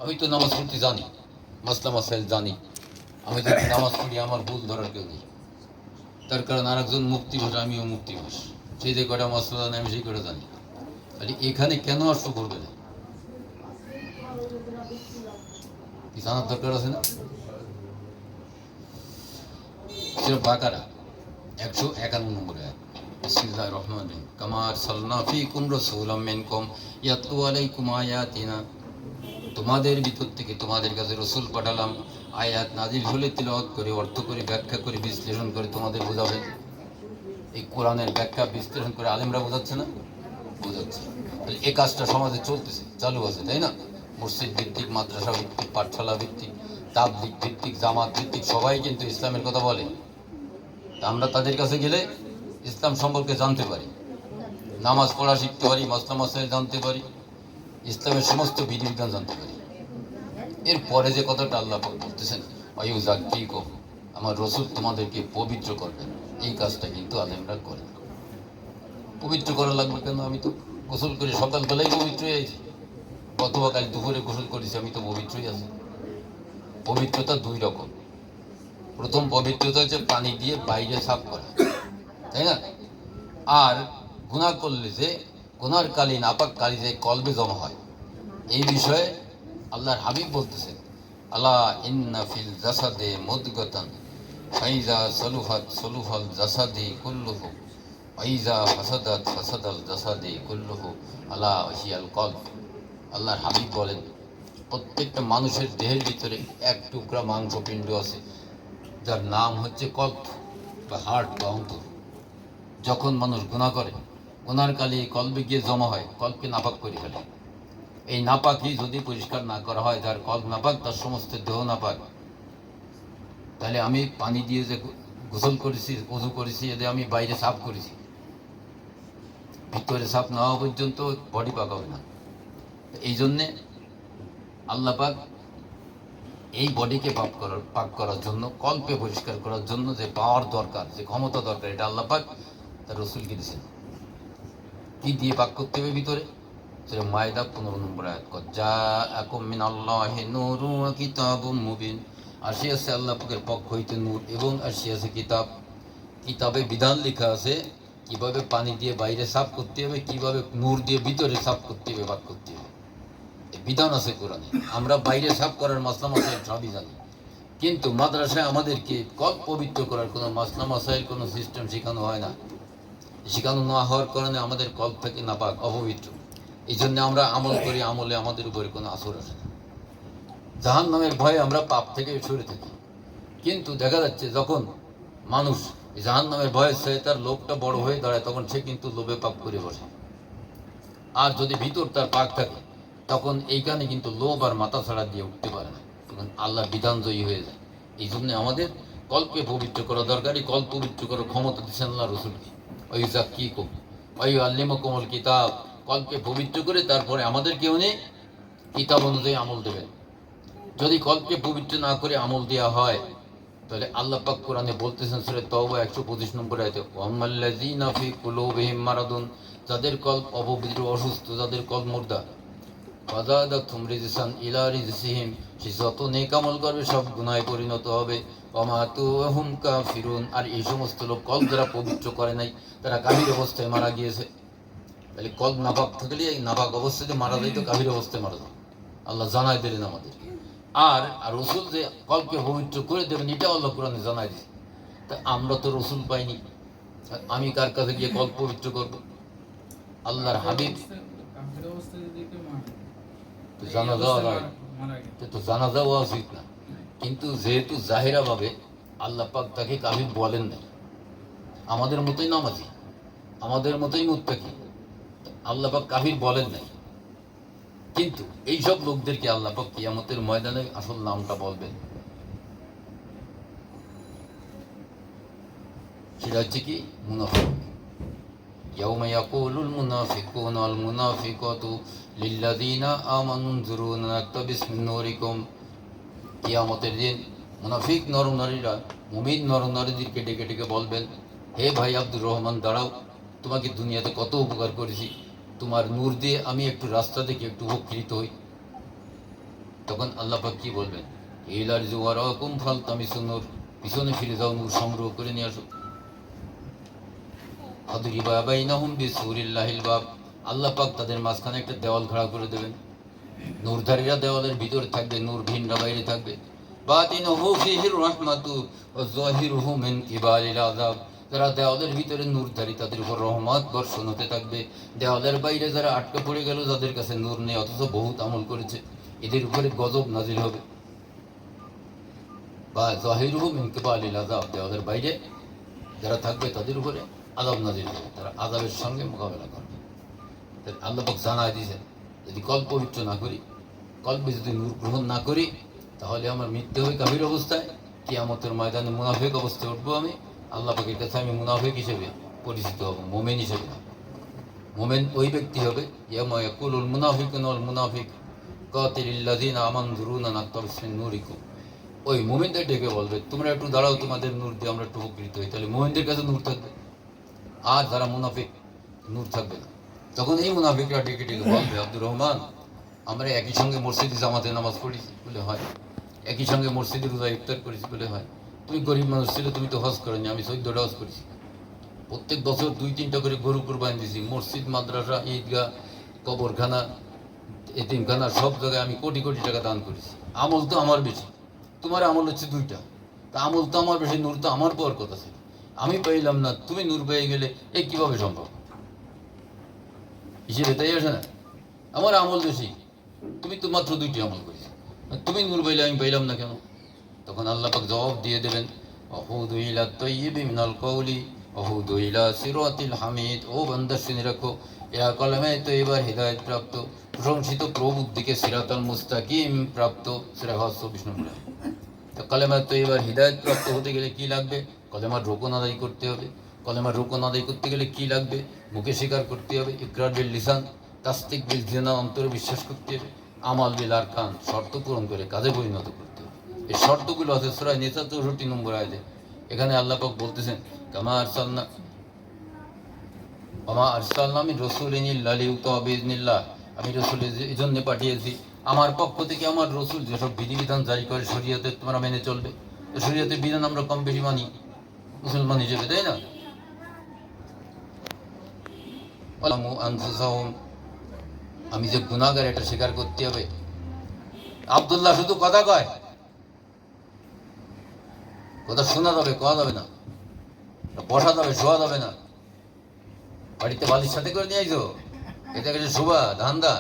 আমি তো নামাজ পড়তে জানি, মাসলা মাসাইল জানি। আমি যদি নামাজ পড়ি আমার ভুল ধরার কেউ নেই। তার কারণ আরেকজন মুক্তি ঘোষ, আমিও মুক্তি ঘোষ। সেই যে কটা মাসলা জানি আমি সেই কটা জানি। তাহলে এখানে কেন আসতে করবে না? কি জানার দরকার আছে না? সেটা বাকারা 151 নম্বরে বিসমিল্লাহির রহমানির রহিম। কামা আরসালনা ফীকুম রাসূলাম মিনকুম ইয়াতলু আলাইকুম আয়াতিনা। তোমাদের ভিতর থেকে তোমাদের কাছে রসুল পাঠালাম, আয়াত নাজিল হলে তিলাওয়াত করে, অর্থ করে, ব্যাখ্যা করে, বিশ্লেষণ করে তোমাদের বোঝাবেন। এই কোরআনের ব্যাখ্যা বিশ্লেষণ করে আলেমরা বোঝাচ্ছে না? বোঝাচ্ছে। তাহলে এই কাজটা সমাজে চলতেছে, চালু আছে, তাই না? মসজিদ ভিত্তিক, মাদ্রাসা ভিত্তিক, পাঠশালা ভিত্তিক, তাবলিগ ভিত্তিক, জামাত ভিত্তিক সবাই কিন্তু ইসলামের কথা বলে। তা আমরা তাদের কাছে গেলে ইসলাম সম্পর্কে জানতে পারি, নামাজ পড়া শিখতে পারি, মাসলা মাসাইল জানতে পারি, ইসলামের সমস্ত বিধিবিধান জানতে পারি। এরপরে যে কথাটা আল্লাহ বলতেছেন, অয়ুজাক্কিকুম, আমার রসুল তোমাদেরকে পবিত্র করবেন, এই কাজটা কিন্তু আলেমরা করে। পবিত্র করা লাগবে কেন? আমি তো গোসল করে সকালবেলায় পবিত্র হয়ে আছি, অথবা কাল দুপুরে গোসল করেছি, আমি তো পবিত্রই আছি। পবিত্রতা দুই রকম। প্রথম পবিত্রতা হচ্ছে পানি দিয়ে বাইরে সাফ করা, তাই না? আর গুনাহ করলে যে গুনার কালি, নাপাক কালি যে কলবে জমা হয়, এই বিষয়ে আল্লাহর হাবিব বলতেছেন, আলা ইন্না ফিল জাসাদে মুদগাতান ফাইজা সলুহাত সলুহাল জাসাদি কুল্লুহু ফাইজা ফাসাদাত ফাসাদাল জাসাদি কুল্লুহু আলা হিয়াল কলব। আল্লাহর হাবিব বলেন, প্রত্যেকটা মানুষের দেহের ভিতরে এক টুকরা মাংসপিণ্ড আছে, যার নাম হচ্ছে কল্প বা হার্ট বা অন্তর। যখন মানুষ গুনাহ করে, গুনার কালি কলবে গিয়ে জমা হয়, কল্পকে নাপাক করে ফেলে। এই নাপাকি যদি পরিষ্কার না করা হয়, যার কল্প নাপাক তার সমস্ত দেহ নাপাক। তাহলে আমি পানি দিয়ে যে গোসল করেছি, ওযু করেছি, এতে আমি বাইরে সাফ করেছি, ভিতরে সাফ না হওয়া পর্যন্ত বডি পাক হবে না। এই জন্যে আল্লাহ পাক এই বডিকে পাক করার জন্য, কল্পে পরিষ্কার করার জন্য যে পাওয়ার দরকার, যে ক্ষমতা দরকার, এটা আল্লাহ পাক তার রসুলকে দিয়েছেন। কি দিয়ে পাক করতে হবে ভিতরে? সেটা মায়দা 15 নম্বর আয়াত, জাআকুম মিনাল্লাহি নূরুন ওয়া কিতাবুম মুবিন। আসিয়াছে আল্লাহ পাকের পক্ষ হইতে নূর এবং আসিয়াছে কিতাব। কিতাবে বিধান লেখা আছে কিভাবে পানি দিয়ে বাইরে সাফ করতে হবে, কিভাবে নূর দিয়ে ভিতরে সাফ করতে হবে, পাক করতে হবে। বিধান আছে কোরআনে। আমরা বাইরে সাফ করার মাসলা মাসাইল সবই জানি, কিন্তু মাদ্রাসায় আমাদেরকে কল্প পবিত্র করার কোনো মাসলা মাসাইল, কোনো সিস্টেম শেখানো হয় না। শেখানো না হওয়ার কারণে আমাদের কল্প থেকে নাপাক, অপবিত্র। এই জন্য আমরা আমল করি, আমলে আমাদের উপরে কোনো আসর আসে না। জাহান্নামের ভয়ে আমরা পাপ থেকে সরে থাকি। কিন্তু দেখা যাচ্ছে যখন মানুষ জাহান্নামের ভয়ে সে তার লোভটা বড় হয়ে দাঁড়ায়, তখন সে কিন্তু লোভে পাপ করে বসে। আর যদি ভিতর তার পাক থাকে, তখন এইখানে কিন্তু লোভ আর মাথা ছাড়া দিয়ে উঠতে পারে না, তখন আল্লাহ বিধান জয়ী হয়ে যায়। এই জন্য আমাদের কল্পকে পবিত্র করা দরকার। এই কল্প পবিত্র করার ক্ষমতা দিচ্ছেন আল্লাহ রসুলকে। ওই জাক্কিকুম ওই আল্লিমাকুমুল কিতাব, কল্পকে পবিত্র করে তারপরে আমাদেরকে উনি কিতাব অনুযায়ী আমল দেবেন। যদি কল্পকে পবিত্র না করে আমল দেওয়া হয়, তাহলে আল্লাহ পাক কোরআনে বলতেছেন সূরা তাওবা 125 নম্বর আয়াতে, ওয়াম্মাল্লাযীনা ফী কুলুবিহিম মারাদুন, যাদের কল্প অপবিত্র, অসুস্থ, যাদের কল্প মুর্দা, ফাযাদাতহুম রিজসান ইলা রিজসিহিম, সে যত নেক আমল করবে সব গুনাহে পরিণত হবে। ওয়া মাতু ওয়া হুম কাফিরুন, আর এই সমস্ত লোক কল্প যারা পবিত্র করে নাই, তারা কাফির অবস্থায় মারা গিয়েছে। তাহলে কল্প নাপাক থাকলে এই নাপাক অবস্থাতে মারা যায়, তো কাফির অবস্থায় মারা যায়। আল্লাহ জানাই দিলেন আমাদের। আর রসুল যে কল্পকে পবিত্র করে দেবেন, এটাও আল্লাহ কোরআনে জানাই দিয়েছে। তা আমরা তো রসুল পাইনি, আমি কার কাছে গিয়ে কল্প পবিত্র করব? আল্লাহর হাবিব জানা যাওয়া নয়, তো জানা যাওয়া উচিত না। কিন্তু যেহেতু জাহিরা ভাবে আল্লাহ পাক তাকে কাফির বলেন নাই, আমাদের মতোই নামাজি, আমাদের মতোই মুত্তাকি, আল্লাহ পাক কাফির বলেন নাই। কিন্তু এইসব লোকদেরকে আল্লাহ পাক কিয়ামতের ময়দানে আসল নামটা বলবেন। সেটা হচ্ছে কি? মুনাফিক। ইয়াউমা ইয়াকুলুল মুনাফিকুনা ওয়াল মুনাফিকাতু লিল্লাযীনা আমানু উনজুরুনা নাকতাবিস মিন নূরিকুম। কিয়ামতের দিন মুনাফিক নরনারীরা মুমিন নরনারীদেরকে ডেকে ডেকে বলবেন, হে ভাই আব্দুর রহমান, দাঁড়াও, তোমাকে দুনিয়াতে কত উপকার করেছি, তোমার নূর দিয়ে আমি একটু রাস্তা দেখে একটু উপকৃত হই। তখন আল্লাহ পাক কি বলবেন, ইলার জুয়ারাকুম ফালতামিসুন নূর, পিছনে ফিরে যাও, নূর সংগ্রহ করে নিয়ে আসো। ফাদরিবা বাইনাহুম বিসুরিল্লাহিল বাব, আল্লাহ পাক তাদের মাঝখানে একটা দেওয়াল খাড়া করে দেবেন। নূরধারীরা দেওয়ালের ভিতরে থাকবে, নূরবিহীনরা বাইরে থাকবে। বাতিনুহু ফীহির রাহমাতু ওয়া যাহিরুহু মিন কিবালিল আযাব, যারা দেওয়ালের ভিতরে নূরধারী তাদের উপর রহমত বর্ষণ হতে থাকবে। দেওয়ালের বাইরে যারা আটকে পড়ে গেল, যাদের কাছে নূর নেই অথচ বহুত আমল করেছে, এদের উপরে গজব নাজিল হবে। বা যাহিরুহু মিন কিবালিল আযাব, দেওয়ালের বাইরে যারা থাকবে তাদের উপরে আযাব নাজিল হবে, তারা আযাবের সঙ্গে মোকাবেলা করবে। আল্লাহ পাক জানায় দিয়েছেন, যদি কল পবিত্র না করি, কলবে যদি নূর গ্রহণ না করি, তাহলে আমার মৃত্যু হবে কাফির অবস্থায়, কিয়ামতের ময়দানে মুনাফিক অবস্থায় উঠবো আমি। আল্লাহ পাকের কাছে আমি মুনাফিক হিসেবে পরিচিত হব, মোমেন হিসেবে না। মোমেন ওই ব্যক্তি হবে, ইয়াউমা ইয়াকুলুল মুনাফিকুনা ওয়াল মুনাফিক কাতিলিল্লাযিনা আমানজুরুনা নাকতাবিস মিন নূরিকুম। ওই মোমেনদের ডেকে বলবে, তোমরা একটু দাঁড়াও, তোমাদের নূর দিয়ে আমরা একটু উপকৃত হই। তাহলে মোমেনদের কাছে নূর থাকবে, আর যারা মুনাফিক নূর থাকবে না। তখন এই মুনাফিকরা ডেকে ডেকে বলবে, আব্দুর রহমান, আমরা একই সঙ্গে মসজিদে জামাতে নামাজ পড়েছি বলে হয়, একই সঙ্গে মসজিদে রোজা ইফতার করেছি বলে হয়। তুমি গরিব মানুষ ছিলে, তুমি তো হজ করেনি, আমি 14টা হজ করেছি। প্রত্যেক বছর 2-3টা করে গরু কুরবানি দিয়েছি। মসজিদ, মাদ্রাসা, ঈদগাহ, কবরখানা, এতিমখানা, সব জায়গায় আমি কোটি কোটি টাকা দান করেছি। আমল তো আমার বেশি, তোমার আমল হচ্ছে 2টা। তা আমল তো আমার বেশি, নূর তো আমার পাওয়ার কথা ছিল, আমি পাইলাম না, তুমি নূর পেয়ে গেলে, এ কিভাবে সম্ভব? হিসেবে তাই আসে না? আমার আমল বেশি, তুমি তো মাত্র 2টি আমল করেছো, তুমি নূর পাইলে আমি পাইলাম না কেন? তখন আল্লাহ পাক জবাব দিয়ে দেবেন, ওহুদু ইলা তাইয়্যিবি মিনাল কওলি ওহুদু ইলা সিরাতিল হামিদ। ও বান্দা, শুনে রাখো, এরা কলমে তৈয়্যিবার হিদায়াত প্রাপ্ত, প্রশংসিত প্রভুর দিকে সিরাতাল মুস্তাকিম প্রাপ্ত। সূরা হজ 24 নম্বর। তো কলেমা তৈয়্যিবার হিদায়াত প্রাপ্ত হতে গেলে কি লাগবে? কলেমার রোকন আদায় করতে হবে। কলেমার রোকন আদায় করতে গেলে কি লাগবে? মুখে স্বীকার করতে হবে, ইকরার বিল লিসান, তাসদিক বিল জিনা, অন্তরে বিশ্বাস করতে হবে, আমাল বিল আরকান, শর্ত পূরণ করে কাজে পরিণত করতে হবে। এই শর্তগুলো আছে সূরা নিসা 64 নম্বর আয়াতে। এখানে আল্লাহ পাক বলতেছেন, কামা আরসালনা মির রাসূলিন ইল্লা লিইউতা বিইজনিল্লাহ, আমি রাসূল এই জন্য পাঠিয়েছি, আমার পক্ষ থেকে আমার রসুল যেসব বিধিবিধান জারি করে শরীয়তে তোমরা মেনে চলবে। তো শরীয়তের বিধান আমরা কম বেশি মানি মুসলমান হিসেবে, তাই না? আমি যে গুনাহগার এটা স্বীকার করতে হবে। আব্দুল্লাহ শুধু কথা কয়, কথা শোনা যাবে, কওয়া যাবে না, বসা যাবে, শোয়া যাবে না। বাড়িতে বালির সাথে করে নিয়ে আইছো, এটা কিছু শোভা ধান্দা?